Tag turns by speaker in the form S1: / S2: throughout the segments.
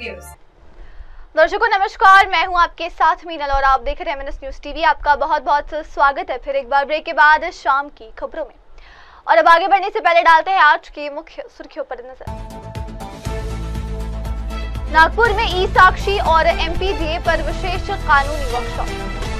S1: News.
S2: दर्शकों नमस्कार, मैं हूं आपके साथ मीनल और आप देख रहे हैं MNS न्यूज टीवी। आपका बहुत बहुत स्वागत है फिर एक बार ब्रेक के बाद शाम की खबरों में। और अब आगे बढ़ने से पहले डालते हैं आज की मुख्य सुर्खियों पर नजर। नागपुर में ई साक्षी और MPDA पर विशेष कानूनी वर्कशॉप।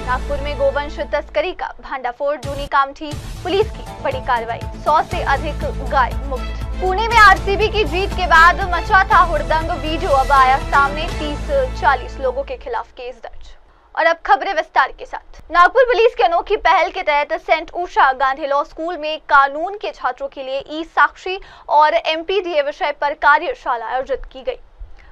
S2: नागपुर में गोवंश तस्करी का भांडाफोड़, जूनी कामठी पुलिस की बड़ी कार्रवाई, 100 से अधिक गाय मुक्त। पुणे में RCB की जीत के बाद मचा था हुड़दंग, वीडियो अब आया सामने, 30-40 लोगों के खिलाफ केस दर्ज। और अब खबरें विस्तार के साथ। नागपुर पुलिस की अनोखी पहल के तहत Saint Usha Gandhi law school में कानून के छात्रों के लिए ई साक्षी और MPDA विषय पर कार्यशाला आयोजित की गई।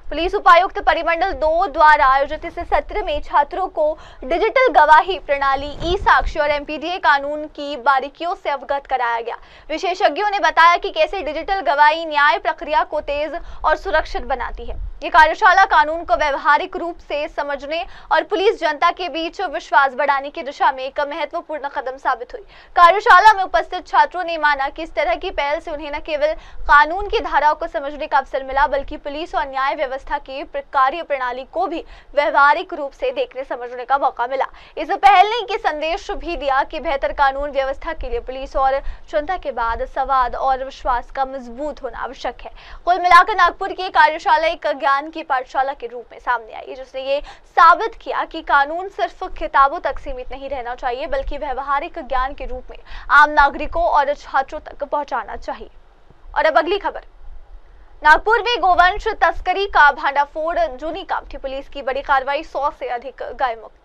S2: पुलिस उपायुक्त परिमंडल 2 द्वारा आयोजित इस सत्र में छात्रों को डिजिटल गवाही प्रणाली, ई साक्षी और MPDA कानून की बारीकियों से अवगत कराया गया। विशेषज्ञों ने बताया कि कैसे डिजिटल गवाही न्याय प्रक्रिया को तेज और सुरक्षित बनाती है। ये कार्यशाला कानून को व्यवहारिक रूप से समझने और पुलिस जनता के बीच विश्वास बढ़ाने की दिशा में एक महत्वपूर्ण कदम साबित हुई। कार्यशाला में उपस्थित छात्रों ने माना कि इस तरह की पहल से उन्हें न केवल कानून की धाराओं को समझने का अवसर मिला, बल्कि पुलिस और न्याय व्यवस्था की कार्य प्रणाली को भी व्यवहारिक रूप से देखने समझने का मौका मिला। इस पहल ने ये संदेश भी दिया कि बेहतर कानून व्यवस्था के लिए पुलिस और जनता के बाद संवाद और विश्वास का मजबूत होना आवश्यक है। कुल मिलाकर नागपुर की कार्यशाला एक ज्ञान की पाठशाला के रूप में सामने आई, जिसने ये साबित किया कि कानून सिर्फ किताबों तक सीमित नहीं रहना चाहिए, बल्कि व्यवहारिक ज्ञान के रूप में आम नागरिकों और छात्रों तक पहुंचाना चाहिए। और अब अगली खबर। नागपुर में गोवंश तस्करी का भांडाफोड़, जूनी कामठी पुलिस की बड़ी कार्रवाई, 100 से अधिक गाय मुक्त।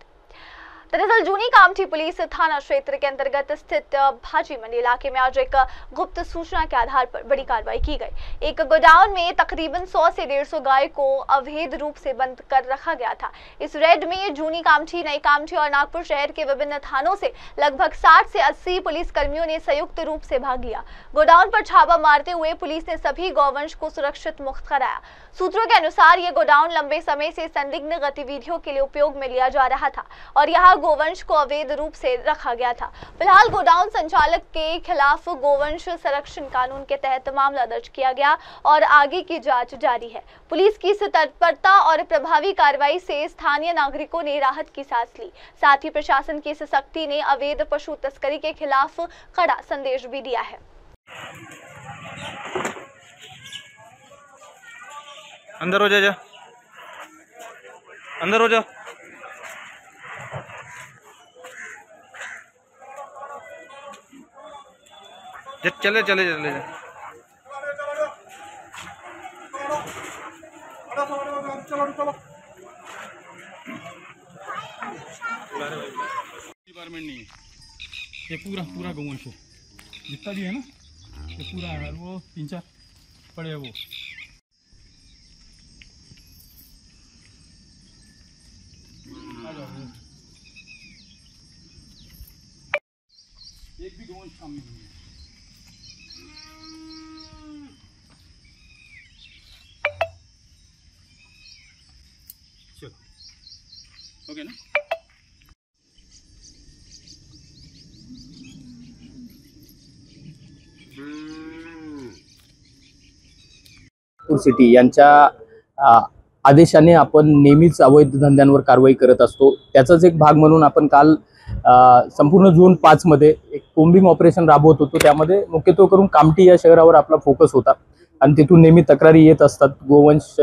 S2: दरअसल जूनी कामठी पुलिस थाना क्षेत्र के अंतर्गत स्थित भाजी मंडी इलाके में आज एक गुप्त सूचना के आधार पर बड़ी कार्रवाई की गई। एक गोडाउन में तकरीबन 100 से 150 गाय को अवैध रूप से बंद कर रखा गया था। इस रेड में जूनी कामठी, नई कामठी और नागपुर शहर के विभिन्न थानों से लगभग 60 से 80 पुलिस कर्मियों ने संयुक्त रूप से भाग लिया। गोडाउन पर छापा मारते हुए पुलिस ने सभी गौवंश को सुरक्षित मुक्त कराया। सूत्रों के अनुसार ये गोडाउन लंबे समय से संदिग्ध गतिविधियों के लिए उपयोग में लिया जा रहा था और यहाँ गोवंश को अवैध रूप से रखा गया था। फिलहाल गोडाउन संचालक के खिलाफ गोवंश संरक्षण कानून के तहत मामला दर्ज किया गया और आगे की जांच जारी है। पुलिस की इस तत्परता और प्रभावी कार्रवाई से स्थानीय नागरिकों ने राहत की सांस ली। साथ ही प्रशासन की इस सख्ती ने अवैध पशु तस्करी के खिलाफ कड़ा संदेश भी दिया है।
S3: अंदर हो जा, अंदर हो जा। चले चले चले जा।
S4: डिपार्टमेंट नहीं है, ये पूरा पूरा गोवंश है, जितना भी है ना ये पूरा है। और वो 3-4 पड़े हैं, वो एक भी गोवंश सामने नहीं है। ओके ना।
S5: सिटी यांच्या आदेशाने आपण नेहमीच अवैध धंद्यांवर कारवाई करत असतो। त्याचाच एक भाग म्हणून आपण काल संपूर्ण झोन 5 मध्ये एक कोम्बिंग ऑपरेशन राबवत होतो। त्यामध्ये मुख्यत्वे करून कामठी या शहरावर आपला फोकस होता आणि तिथून नेहमी तक्रारी येत असतात गोवंश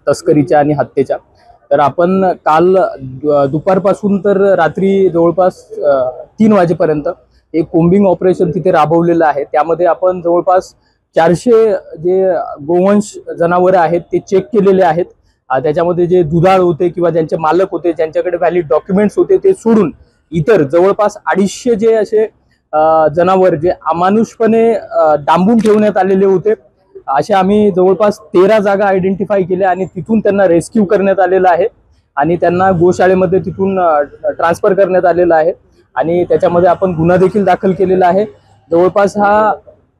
S5: तस्करीच्या आणि हत्येच्या। तर आपण काल दुपारपासून तर रात्री जवळपास 3 वाजेपर्यंत एक कोम्बिंग ऑपरेशन तिथे राबवलेलं आहे। त्यामध्ये आपण जवळपास 400 जे गोवंश जनावरे आहेत ते चेक केलेले आहेत। त्याच्यामध्ये जे दुधाळ होते किंवा ज्यांचे मालक होते, ज्यांच्याकडे व्हॅलिड डॉक्युमेंट्स होते, ते सोडून इतर जवळपास 250 जे असे जनावर जे अमानुषपणे डांबून ठेवण्यात आलेले होते, अशा आम्ही जवळपास 13 जागा आयडेंटिफाय केल्या आणि तिथून त्यांना रेस्क्यू करण्यात आलेलं आहे आणि त्यांना गोशाळेमध्ये तिथून ट्रान्सफर करण्यात आलेलं आहे आणि त्याच्यामध्ये आपण गुन्हा देखील दाखल केलेला आहे। जवळपास हा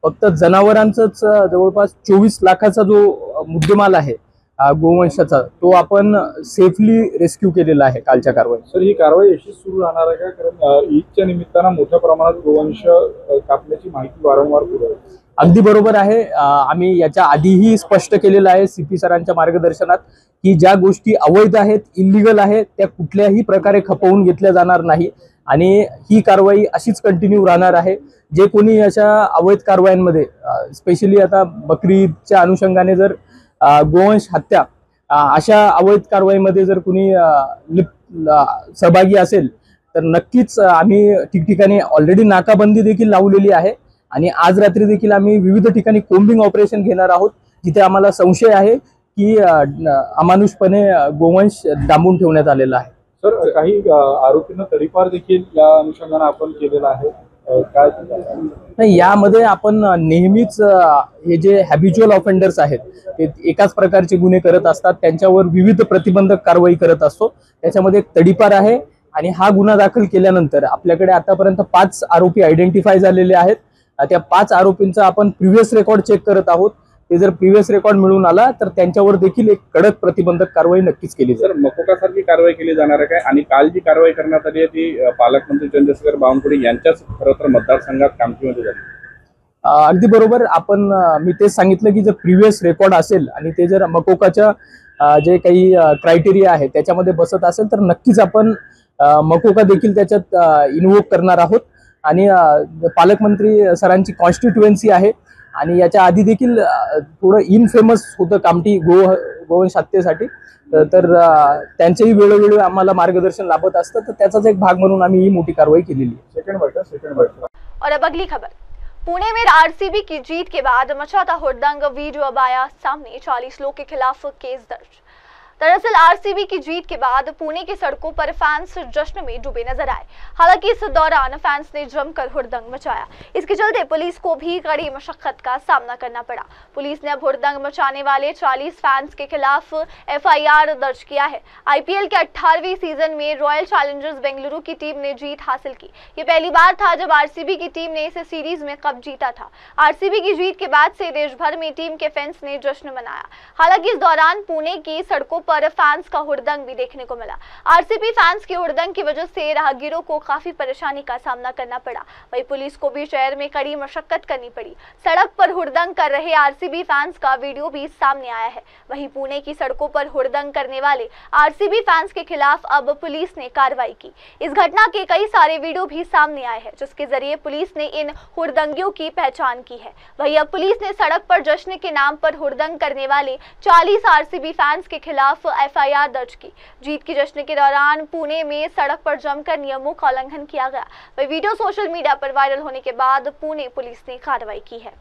S5: फक्त जनावरांचाच जवळपास 24 लाखाचा जो मुद्देमाल आहे गोवंशाचा, तो आपण सेफली रेस्क्यू केलेला आहे कालच्या कारवाईत।
S6: सर, ही कारवाई अशीच सुरू राहणार आहे का? कारण ईदच्या निमित्तानं मोठ्या प्रमाणात गोवंश कापण्याची माहिती वारंवार पुढे येते।
S5: अगदी बरोबर आहे। आम्ही याच्या आधीही स्पष्ट केलेलं आहे CP सरांच्या मार्गदर्शनात की ज्या गोष्टी अवैध आहेत, इलिगल आहेत, त्या कुठल्याही प्रकारे खपवून घेतल्या जाणार नाही आणि ही कारवाई अशीच कंटिन्यू राहणार आहे. जे कोणी अशा अवैध कारवायांमध्ये स्पेशली आता बकरी ईदच्या अनुषंगाने जर गोवंश हत्या अशा अवैध कारवाईमध्ये जर कोणी सहभागी असेल तर नक्कीच आम्ही ठिकठिकाणी ऑलरेडी नाकाबंदी देखील लावलेली आहे आणि आज रात्री देखील आम्ही विविध ठिकाणी कोम्बिंग ऑपरेशन घेणार आहोत जिथे आम्हाला संशय आहे की अमानुषपणे गोवंश डांबून ठेवण्यात आलेला आहे.
S6: सर, काही आरोपींना तडीपार देखील या अनुषंगाने आपण केलेला आहे. काय
S5: नाही, यामध्ये आपण नेहमीच हे जे हॅबिच्युअल ऑफेंडर्स आहेत ते एकाच प्रकारचे गुन्हे करत असतात, त्यांच्यावर विविध प्रतिबंधक कारवाई करत असतो. त्याच्यामध्ये एक तडीपार आहे आणि हा गुन्हा दाखल केल्यानंतर आपल्याकडे आतापर्यंत 5 आरोपी आयडेंटिफाय झालेले आहेत. त्या 5 आरोपींचा आपण प्रिव्हियस रेकॉर्ड चेक करत आहोत. ते जर प्रिव्हियस रेकॉर्ड मिळून आला तर त्यांच्यावर देखील एक कडक प्रतिबंधक कारवाई नक्कीच केली जाईल.
S6: सर, मकोकासारखी कारवाई केली जाणार आहे काय? आणि काल जी कारवाई करण्यात आली आहे ती पालकमंत्री चंद्रशेखर बावनकुळे यांच्याच खरं तर मतदारसंघात कामठीमध्ये झाली.
S5: अगदी बरोबर. मी तेच सांगितलं की जर प्रिव्हियस रेकॉर्ड असेल आणि ते जर मकोकाच्या जे काही क्रायटेरिया आहे त्याच्यामध्ये बसत असेल तर नक्कीच आपण मकोका देखील त्याच्यात इन्व्होक करणार आहोत. आणि पालकमंत्री सरांची कॉन्स्टिट्युएन्सी आहे आणि याच्या आधी देखील थोडं इनफेमस होतं कामठी गोवंश हत्येसाठी, तर त्यांचेही वेळोवेळी आम्हाला मार्गदर्शन लाभत असतं, तर त्याचाच एक भाग म्हणून आम्ही ही मोठी कारवाई केलेली आहे.
S6: Second bite.
S2: और अब अगली खबर। पुणे में आरसीबी की जीत के बाद मचाता हुड़दंग, वीडियो अब आया सामने। 40 लोग के खिलाफ केस दर्ज। दरअसल आरसीबी की जीत के बाद पुणे की सड़कों पर फैंस जश्न में डूबे नजर आए। हालांकि इस दौरान फैंस ने जमकर हुड़दंग मचाया। इसके चलते पुलिस को भी कड़ी मशक्कत का सामना करना पड़ा। पुलिस ने अब हुड़दंग मचाने वाले 40 फैंस के खिलाफ एफआईआर दर्ज किया है। आईपीएल के 18वीं सीजन में रॉयल चैलेंजर्स बेंगलुरु की टीम ने जीत हासिल की। ये पहली बार था जब आरसीबी की टीम ने इस सीरीज में कप जीता था। आरसीबी की जीत के बाद से देश भर में टीम के फैंस ने जश्न मनाया। हालांकि इस दौरान पुणे की सड़कों पर फैंस का हुड़दंग भी देखने को मिला। आरसीबी फैंस के हुड़दंग की वजह से राहगीरों को काफी परेशानी का सामना करना पड़ा। वहीं पुलिस को भी शहर में कड़ी मशक्कत करनी पड़ी। सड़क पर हुड़दंग कर रहे आरसीबी फैंस का वीडियो भी सामने आया है। वहीं पुणे की सड़कों पर हुड़दंग करने वाले आरसीबी फैंस के खिलाफ अब पुलिस ने कार्रवाई की। इस घटना के कई सारे वीडियो भी सामने आए हैं जिसके जरिए पुलिस ने इन हुड़दंगियों की पहचान की है। वहीं अब पुलिस ने सड़क पर जश्न के नाम पर हुड़दंग करने वाले 40 आरसीबी फैंस के खिलाफ एफआईआर दर्ज की। जीत की जश्न के दौरान पुणे में सड़क पर जमकर नियमों का उल्लंघन किया गया। वह वीडियो सोशल मीडिया पर वायरल होने के बाद पुणे पुलिस ने कार्रवाई की है।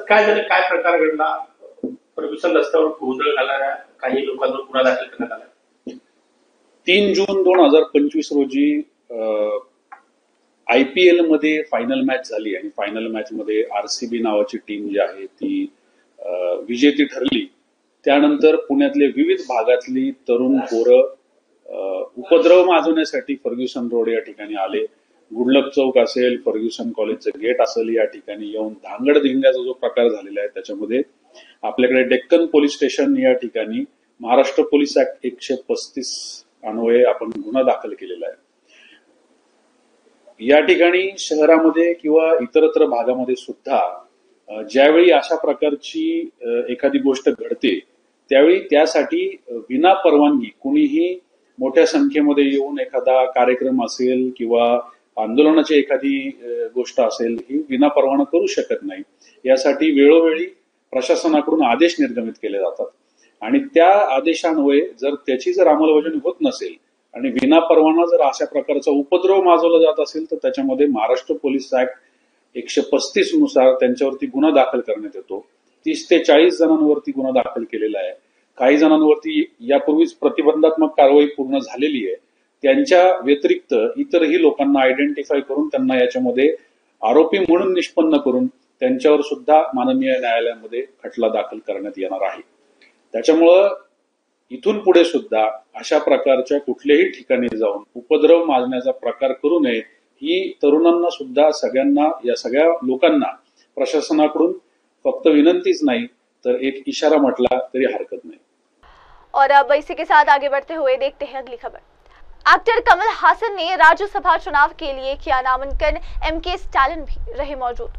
S1: काय झालं, काय प्रकार घडला? फर्ग्युसन रस्त्यावर गोंधळ घालणाऱ्या काही लोकांवर गुन्हा दाखल करण्यात आला.
S6: 3 जून 2025 रोजी IPL मध्ये फायनल मॅच झाली आणि फायनल मॅच मध्ये RCB नावाची टीम जी आहे ती विजेती ठरली. त्यानंतर पुण्यातले विविध भागातली तरुण पोरं उपद्रव माजवण्यासाठी फर्ग्युसन रोड या ठिकाणी आले. गुडलक चौक असेल, फर्ग्युसन कॉलेजचं गेट असेल, या ठिकाणी येऊन धांगडधिंग्याचा जो प्रकार झालेला आहे त्याच्यामध्ये आपल्याकडे डेक्कन पोलीस स्टेशन या ठिकाणी महाराष्ट्र पोलीस ऍक्ट 135 अन्वये आपण गुन्हा दाखल केलेला आहे. या ठिकाणी शहरामध्ये किंवा इतरत्र भागामध्ये सुद्धा ज्यावेळी अशा प्रकारची एखादी गोष्ट घडते त्यावेळी त्यासाठी विना परवानगी कुणीही मोठ्या संख्येमध्ये येऊन एखादा कार्यक्रम असेल किंवा आंदोलनाची एखादी गोष्ट असेल ही विना परवाना करू शकत नाही. यासाठी वेळोवेळी प्रशासनाकडून आदेश निर्गमित केले जातात आणि त्या आदेशान्वये जर त्याची जर अंमलबजावणी होत नसेल आणि विना परवाना जर अशा प्रकारचा उपद्रव माजवला जात असेल तर त्याच्यामध्ये महाराष्ट्र पोलीस ऍक्ट 135 नुसार त्यांच्यावरती गुन्हा दाखल करण्यात येतो. 30 ते 40 जणांवरती गुन्हा दाखल केलेला आहे. काही जणांवरती यापूर्वीच प्रतिबंधात्मक कारवाई पूर्ण झालेली आहे. त्यांच्या व्यतिरिक्त इतरही लोकांना आयडेंटिफाय करून त्यांना याच्यामध्ये आरोपी म्हणून निष्पन्न करून त्यांच्यावर सुद्धा माननीय न्यायालयामध्ये खटला दाखल करण्यात येणार आहे. त्याच्यामुळं इथून पुढे सुद्धा अशा प्रकारच्या कुठल्याही ठिकाणी जाऊन उपद्रव माजण्याचा प्रकार करू नये ही तरुणांना सुद्धा सगळ्यांना या सगळ्या लोकांना प्रशासनाकडून फक्त विनंतीच नाही तर एक इशारा म्हटला तरी हरकत नहीं।
S2: और अब इसी के साथ आगे बढ़ते हुए देखते हैं अगली खबर। एक्टर कमल हासन ने राज्यसभा चुनाव के लिए किया नामांकन, MK स्टालिन भी रहे मौजूद।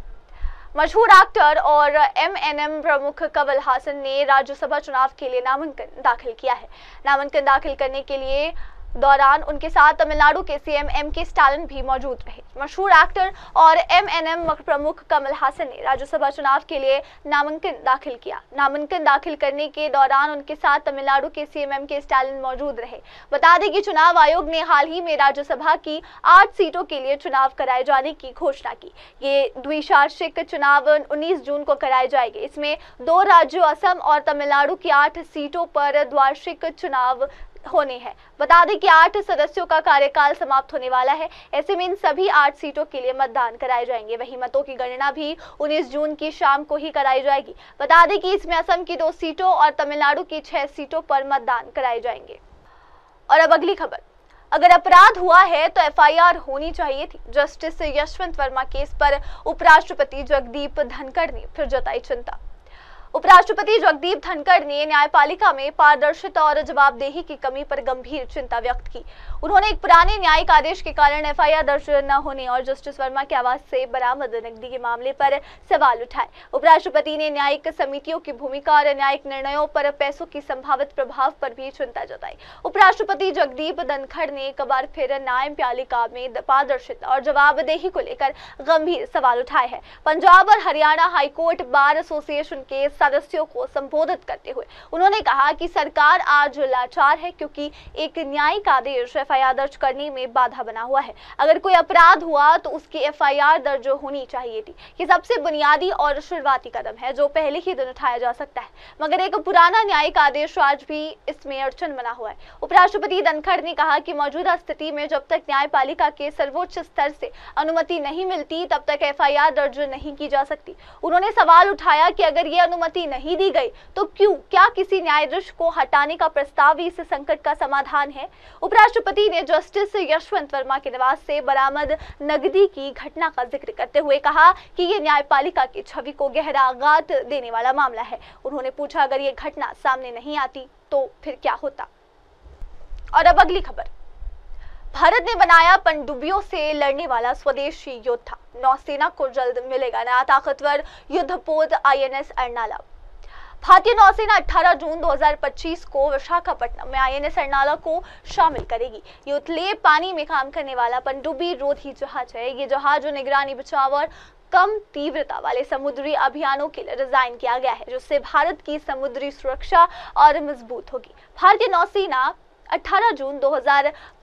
S2: मशहूर एक्टर और MNM प्रमुख कमल हासन ने राज्यसभा चुनाव के लिए नामांकन दाखिल किया है। नामांकन दाखिल करने के लिए दौरान उनके साथ तमिलनाडु के CM MK स्टालिन भी मौजूद रहे। मशहूर एक्टर और MNM प्रमुख कमल हासन ने राज्यसभा चुनाव के लिए नामांकन दाखिल किया। नामांकन दाखिल करने के दौरान उनके साथ तमिलनाडु के CM MK स्टालिन मौजूद रहे। बता दें कि चुनाव आयोग ने हाल ही में राज्यसभा की 8 सीटों के लिए चुनाव कराए जाने की घोषणा की। ये द्विवार्षिक चुनाव 19 जून को कराए जाएंगे। इसमें 2 राज्यों असम और तमिलनाडु की 8 सीटों पर द्विवार्षिक चुनाव होने हैं। बता दें कि 8 सदस्यों का कार्यकाल समाप्त होने वाला है। ऐसे में इन सभी 8 सीटों के लिए मतदान कराए जाएंगे। वहीं मतों की गणना भी 19 जून की शाम को ही कराई जाएगी। बता दें कि इसमें असम की 2 सीटों और तमिलनाडु की 6 सीटों पर मतदान कराए जाएंगे। और अब अगली खबर। अगर अपराध हुआ है तो FIR होनी चाहिए थी। जस्टिस यशवंत वर्मा केस पर उपराष्ट्रपति जगदीप धनखड़ ने फिर जताई चिंता। उपराष्ट्रपति जगदीप धनखड़ ने न्यायपालिका में पारदर्शिता और जवाबदेही की कमी पर गंभीर चिंता व्यक्त की। उन्होंने एक पुराने न्यायिक आदेश के कारण FIR दर्ज न होने और जस्टिस वर्मा के आवास से बरामद नकदी के मामले पर सवाल उठाए। उपराष्ट्रपति ने न्यायिक समितियों की भूमिका और न्यायिक निर्णयों पर पैसों की संभावित प्रभाव पर भी चिंता जताई। उपराष्ट्रपति जगदीप धनखड़ ने एक बार फिर न्यायपालिका में पारदर्शिता और जवाबदेही को लेकर गंभीर सवाल उठाए हैं। पंजाब और हरियाणा हाईकोर्ट बार एसोसिएशन के सदस्यों को संबोधित करते हुए उन्होंने कहा कि सरकार आज लाचार है क्योंकि एक न्यायिक आदेश FIR दर्ज करने में बाधा बना हुआ है। अगर कोई अपराध हुआ तो उसकी FIR दर्ज होनी चाहिए थी। ये सबसे बुनियादी और शुरुआती कदम है जो पहले ही दिन उठाया जा सकता है, मगर एक पुराना न्यायिक आदेश आज भी इसमें अड़चन बना हुआ है। उपराष्ट्रपति धनखड़ ने कहा कि मौजूदा स्थिति में जब तक न्यायपालिका के सर्वोच्च स्तर से अनुमति नहीं मिलती तब तक FIR दर्ज नहीं की जा सकती। उन्होंने सवाल उठाया कि अगर ये अनुमति नहीं दी गई तो क्या किसी न्यायाधीश को हटाने का प्रस्ताव इस संकट का समाधान है? उपराष्ट्रपति ने जस्टिस यशवंत वर्मा के निवास से बरामद नकदी की घटना का जिक्र करते हुए कहा कि ये न्यायपालिका की छवि को गहरा आघात देने वाला मामला है। उन्होंने पूछा अगर ये घटना सामने नहीं आती तो फिर क्या होता। और अब अगली खबर। भारत ने बनाया पनडुब्बियों से लड़ने वाला स्वदेशी योद्धा। नौसेना को जल्द मिलेगा नया ताकतवर युद्धपोत INS अर्नाला। भारतीय नौसेना 18 जून 2025 को विशाखापट्टनम में INS अर्नाला को शामिल करेगी। ये उथले पानी में काम करने वाला पनडुब्बी रोधी जहाज है। ये जहाज निगरानी, बचाव और कम तीव्रता वाले समुद्री अभियानों के लिए डिजाइन किया गया है, जिससे भारत की समुद्री सुरक्षा और मजबूत होगी। भारतीय नौसेना 18 जून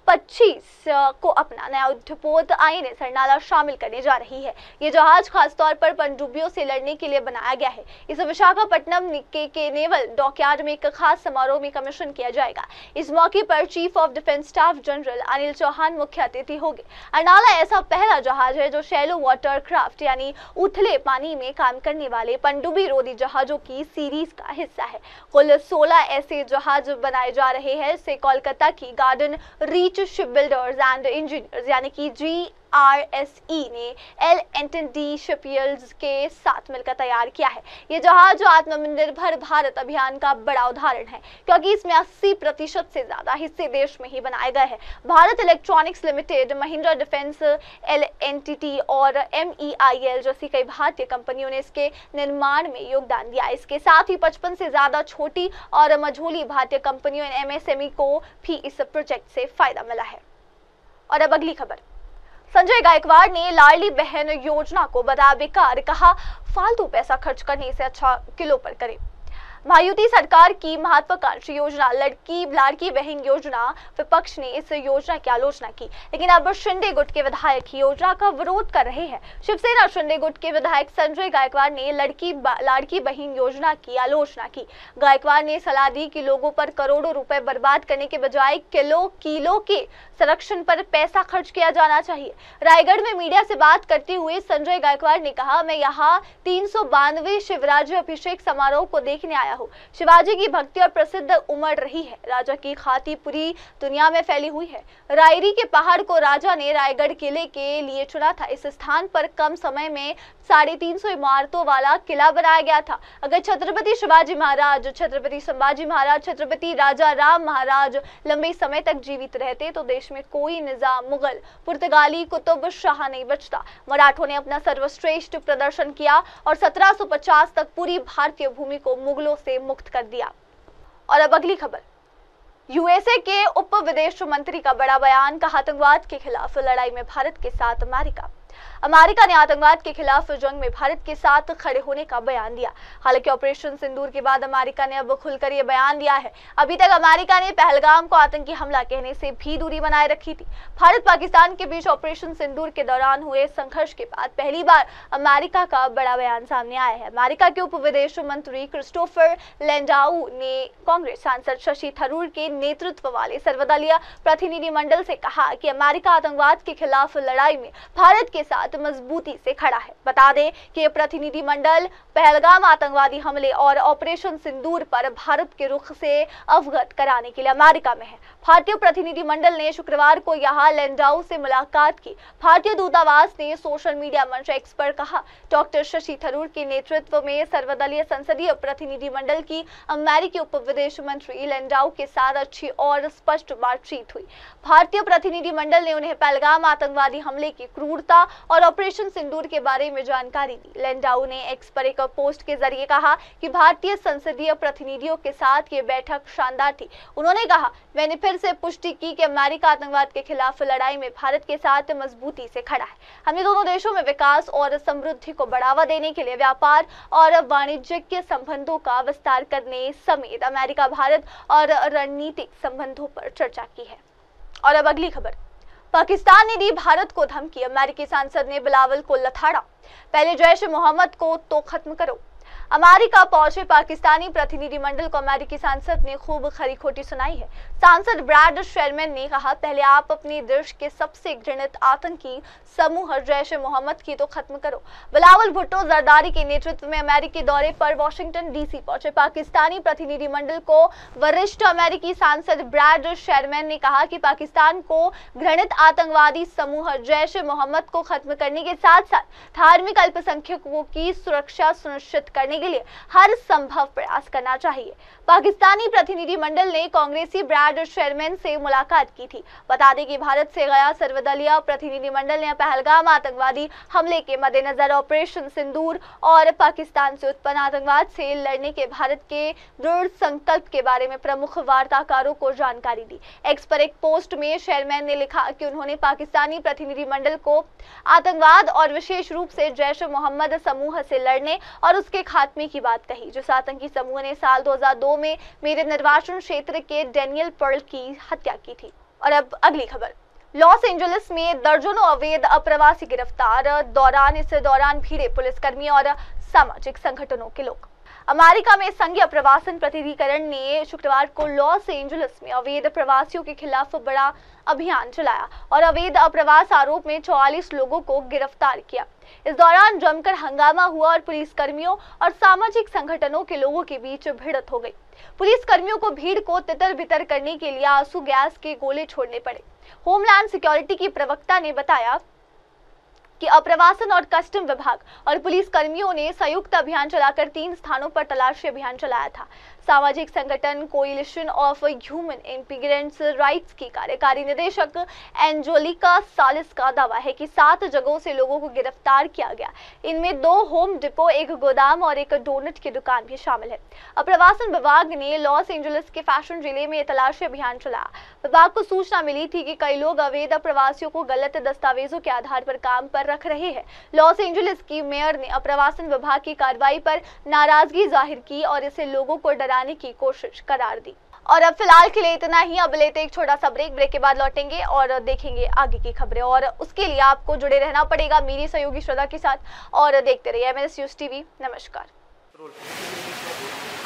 S2: 25 को अपना नया युद्धपोत INS सरनाला शामिल करने जा रही है। ये जहाज खासतौर पर पनडुब्बियों से लड़ने के लिए बनाया गया है। इसे विशाखापट्टनम के नेवल डॉकयार्ड में एक खास समारोह में कमीशन किया जाएगा। इस मौके पर chief of defence staff general Anil Chauhan मुख्य अतिथि होंगे। अर्नाला ऐसा पहला जहाज है जो शैलो वाटर क्राफ्ट यानी उथले पानी में काम करने वाले पनडुब्बी रोधी जहाजों की सीरीज का हिस्सा है। कुल 16 ऐसे जहाज बनाए जा रहे हैं। इसे कोलकाता की garden reach ship builders and engineers यानी कि GRSE ने L&D शिपयार्ड्स के साथ मिलकर तैयार किया है। ये जहाज आत्मनिर्भर भारत अभियान का बड़ा उदाहरण है, क्योंकि इसमें 80% से ज्यादा हिस्से देश में ही बनाए गए हैं। Bharat electronics limited, Mahindra defence L&T और MEIL जैसी कई भारतीय कंपनियों ने इसके निर्माण में योगदान दिया। इसके साथ ही 55 से ज्यादा छोटी और मझोली भारतीय कंपनियों MSME को भी इस प्रोजेक्ट से फायदा मिला है। और अब अगली खबर। संजय गायकवाड़ ने लाडली बहन योजना को बताया बेकार, कहा फालतू पैसा खर्च करने से अच्छा किलो पर करे। महायुति सरकार की महत्वाकांक्षी योजना लाड़की बहन योजना, विपक्ष ने इस योजना की आलोचना की, लेकिन अब शिंदे गुट के विधायक योजना का विरोध कर रहे हैं। शिवसेना शिंदे गुट के विधायक संजय गायकवाड़ ने लाड़की बहन योजना की आलोचना की। गायकवाड़ ने सलाह दी कि लोगों पर करोड़ों रुपए बर्बाद करने के बजाय किलो के संरक्षण पर पैसा खर्च किया जाना चाहिए। रायगढ़ में मीडिया से बात करते हुए संजय गायकवाड़ ने कहा, मैं यहाँ 392वें शिवराज अभिषेक समारोह को देखने आया हूँ। शिवाजी की भक्ति और प्रसिद्ध उमड़ रही है। राजा की ख्याति पूरी दुनिया में फैली हुई है। रायरी के पहाड़ को राजा ने रायगढ़ किले के लिए चुना था। इस स्थान पर कम समय में 350 इमारतों वाला किला बनाया गया था। अगर छत्रपति शिवाजी महाराज, छत्रपति संभाजी महाराज, छत्रपति राजा राम महाराज लंबे समय तक जीवित रहते तो देश में कोई निजाम, मुगल, पुर्तगाली, कुतुब शाह नहीं बचता। मराठों ने अपना सर्वश्रेष्ठ प्रदर्शन किया और 1750 तक पूरी भारतीय भूमि को मुगलों से मुक्त कर दिया। और अब अगली खबर। USA के उप विदेश मंत्री का बड़ा बयान, कहा आतंकवाद के खिलाफ लड़ाई में भारत के साथ अमेरिका ने आतंकवाद के खिलाफ जंग में भारत के साथ खड़े होने का बयान दिया। हालांकि ऑपरेशन सिंदूर के बाद अमेरिका ने अब खुलकर ये बयान दिया है। अभी तक अमेरिका ने पहलगाम को आतंकी हमला कहने से भी दूरी बनाए रखी थी। भारत पाकिस्तान के बीच ऑपरेशन सिंदूर के दौरान हुए संघर्ष के बाद पहली बार अमेरिका का बड़ा बयान सामने आया है। अमेरिका के उप विदेश मंत्री क्रिस्टोफर लैंडाऊ ने कांग्रेस सांसद शशि थरूर के नेतृत्व वाले सर्वदलीय प्रतिनिधिमंडल से कहा कि अमेरिका आतंकवाद के खिलाफ लड़ाई में भारत के साथ मजबूती से खड़ा है। बता दें कि यह प्रतिनिधिमंडल पहलगाम आतंकवादी हमले और ऑपरेशन सिंदूर पर भारत के रुख से अवगत कराने के लिए अमेरिका में है। भारतीय प्रतिनिधिमंडल ने शुक्रवार को यहां लैंडाऊ से मुलाकात की। भारतीय दूतावास ने सोशल मीडिया मंच X पर कहा, डॉक्टर शशि थरूर के नेतृत्व में सर्वदलीय संसदीय प्रतिनिधिमंडल की अमेरिकी उप विदेश मंत्री लैंडाऊ के साथ अच्छी और स्पष्ट बातचीत हुई। भारतीय प्रतिनिधिमंडल ने उन्हें पहलगाम आतंकवादी हमले की क्रूरता और ऑपरेशन सिंदूर के बारे में जानकारी दी। लैंडाऊ ने X पर एक पोस्ट के जरिए कहा कि भारतीय संसदीय प्रतिनिधियों के साथ ये बैठक शानदार थी। उन्होंने कहा, मैंने फिर से पुष्टि की कि अमेरिका आतंकवाद के खिलाफ लड़ाई में भारत के साथ मजबूती से खड़ा है। हमने दोनों देशों में विकास और समृद्धि को बढ़ावा देने के लिए व्यापार और वाणिज्यिक संबंधों का विस्तार करने समेत अमेरिका भारत और रणनीतिक संबंधों पर चर्चा की है। और अब अगली खबर। पाकिस्तान ने दी भारत को धमकी, अमेरिकी सांसद ने बिलावल को लथाड़ा, पहले जैश मोहम्मद को तो खत्म करो। अमेरिका पहुंचे पाकिस्तानी प्रतिनिधिमंडल को अमेरिकी सांसद ने खूब खरी खोटी सुनाई है। सांसद ब्रैड शेरमैन ने कहा, पहले आप अपने देश के सबसे घृणित आतंकी समूह जैश मोहम्मद की तो खत्म करो। बिलावल भुट्टो जरदारी के नेतृत्व में अमेरिकी दौरे पर वाशिंगटन DC पहुंचे पाकिस्तानी प्रतिनिधिमंडल को वरिष्ठ अमेरिकी सांसद ब्रैड शेरमैन ने कहा कि पाकिस्तान को घृणित आतंकवादी समूह जैश मोहम्मद को खत्म करने के साथ साथ धार्मिक अल्पसंख्यकों की सुरक्षा सुनिश्चित करने के लिए हर संभव प्रयास करना चाहिए। पाकिस्तानी प्रतिनिधिमंडल ने कांग्रेसी ब्रैड शेरमैन से मुलाकात की थी। बता दें कि भारत से गया सर्वदलीय प्रतिनिधिमंडल ने पहलगाम आतंकवादी हमले के मद्देनजर ऑपरेशन सिंदूर और पाकिस्तान से उत्पन्न आतंकवाद से लड़ने के भारत के दृढ़ संकल्प के बारे में प्रमुख वार्ताकारों को जानकारी दी। X पर एक पोस्ट में शेरमैन ने लिखा कि उन्होंने पाकिस्तानी प्रतिनिधिमंडल को आतंकवाद और विशेष रूप से जैश मोहम्मद समूह से लड़ने और उसके खात्मे की बात कही, जिस आतंकी समूह ने साल 2002 में मेरे निर्वाचन क्षेत्र के डैनियल पर्ल की हत्या की थी। और अब अगली खबर। लॉस एंजलिस में दर्जनों अवैध अप्रवासी गिरफ्तार, इस दौरान भिड़े पुलिसकर्मी और सामाजिक संगठनों के लोग। अमेरिका में संघीय प्रवासन प्राधिकरण ने शुक्रवार को लॉस एंजलिस में अवैध प्रवासियों के खिलाफ बड़ा अभियान चलाया और अवैध अप्रवास आरोप में 44 लोगों को गिरफ्तार किया। इस दौरान जमकर हंगामा हुआ और पुलिसकर्मियों और सामाजिक संगठनों के लोगों के बीच भिड़ंत हो गई। पुलिसकर्मियों को भीड़ को तितर बितर करने के लिए आंसू गैस के गोले छोड़ने पड़े। होमलैंड सिक्योरिटी की प्रवक्ता ने बताया कि अप्रवासन और कस्टम विभाग और पुलिस कर्मियों ने संयुक्त अभियान चलाकर 3 स्थानों पर तलाशी अभियान चलाया था। सामाजिक संगठन coalition of human immigrants rights की कार्यकारी निदेशक एंजेलिका सालिस का दावा है कि 7 जगहों से लोगों को गिरफ्तार किया गया। इनमें 2 होम डिपो, 1 गोदाम और 1 डोनट की दुकान भी शामिल है। अप्रवासन विभाग ने लॉस एंजलिस के फैशन जिले में तलाशी अभियान चलाया। विभाग को सूचना मिली थी कि कई लोग अवैध प्रवासियों को गलत दस्तावेजों के आधार पर काम पर रख रहे हैं। लॉस एंजलिस की मेयर ने अप्रवासन विभाग की कार्रवाई पर नाराजगी जाहिर की और इसे लोगों को डराने की कोशिश करार दी। और अब फिलहाल के लिए इतना ही। अब लेते एक छोटा सा ब्रेक के बाद लौटेंगे और देखेंगे आगे की खबरें, और उसके लिए आपको जुड़े रहना पड़ेगा मेरी सहयोगी श्रद्धा के साथ और देखते रहिए MNS न्यूज़ टीवी। नमस्कार।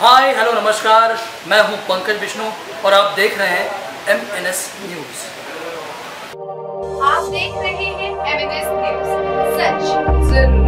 S7: हाय हेलो नमस्कार, मैं हूं पंकज विष्णु और आप देख रहे हैं MNS न्यूज़।
S2: आप देख रहे हैं MNS न्यूज़, सच जरूर।